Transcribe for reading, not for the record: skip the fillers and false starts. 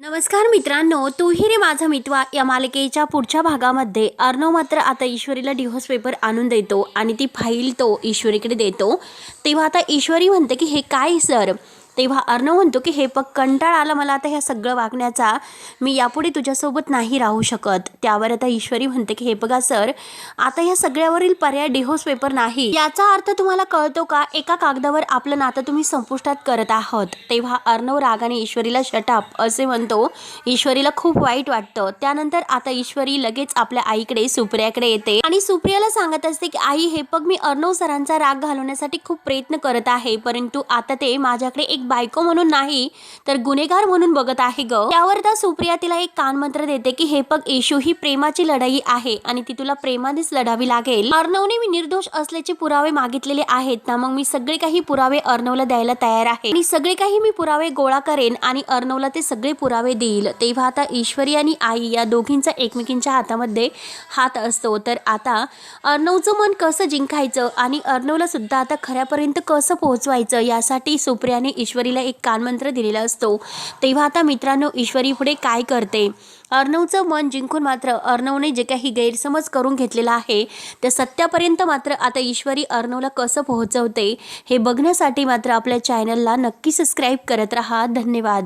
नमस्कार मित्रांनो, तू ही रे माझा मितवा या मालिकेच्या पुढच्या भागामध्ये अर्णव मात्र आता ईश्वरीला डिव्होर्स पेपर आणून देतो आणि ती फाईल तो ईश्वरीकडे देतो। तेव्हा आता ईश्वरी म्हणते की हे काय सर। तेव्हा अर्णव म्हणतो की हे पग कंटाळा आला मला आता ह्या सगळं वागण्याचा, मी यापुढे तुझ्यासोबत नाही राहू शकत। त्यावर आता ईश्वरी म्हणते की हे बघा सर, आता ह्या सगळ्यावरील पर्याय डिव्होर्स पेपर नाही, याचा अर्थ तुम्हाला कळतो का? एका कागदावर आपलं नातं तुम्ही संपुष्टात करत आहात। तेव्हा अर्णव रागाने ईश्वरीला शटअप असे म्हणतो। ईश्वरीला खूप वाईट वाटतं। त्यानंतर आता ईश्वरी लगेच आपल्या आईकडे सुप्रियाकडे येते आणि सुप्रियाला सांगत असते की आई, हे पग मी अर्णव सरांचा राग घालवण्यासाठी खूप प्रयत्न करत आहे, परंतु आता ते माझ्याकडे एक बायको म्हणून नाही तर गुन्हेगार म्हणून बघत आहे ग। त्यावर त्या सुप्रिया तिला एक कानमंत्र देते की हे पग इशू ही प्रेमाची लढाई आहे आणि ती तुला प्रेमानेच लढावी लागेल। अर्णवने मी निर्दोष असल्याचे पुरावे मागितलेले आहेत ना, मग मी सगळे काही पुरावे अर्णवला द्यायला तयार आहे आणि सगळे काही मी पुरावे गोळा करेन आणि अर्णवला ते सगळे पुरावे देईल। तेव्हा आता ईश्वरी आणि आई या दोघींचा एकमेकींच्या हातामध्ये हात असतो। तर आता अर्णवचं मन कसं जिंकायचं आणि अर्णवला सुद्धा आता खऱ्यापर्यंत कसं पोहोचवायचं यासाठी सुप्रियाने ईश्वरीला एक कानमंत्र दिलेला असतो। तेव्हा आता मित्रांनो, ईश्वरी पुढे काय करते, अर्णवचं मन जिंकून मात्र अर्णवने जे काही गैरसमज करून घेतलेला आहे त्या सत्यापर्यंत मात्र आता ईश्वरी अर्णवला कसं पोहोचवते हे बघण्यासाठी मात्र आपल्या चॅनलला नक्की सबस्क्राईब करत राहा। धन्यवाद।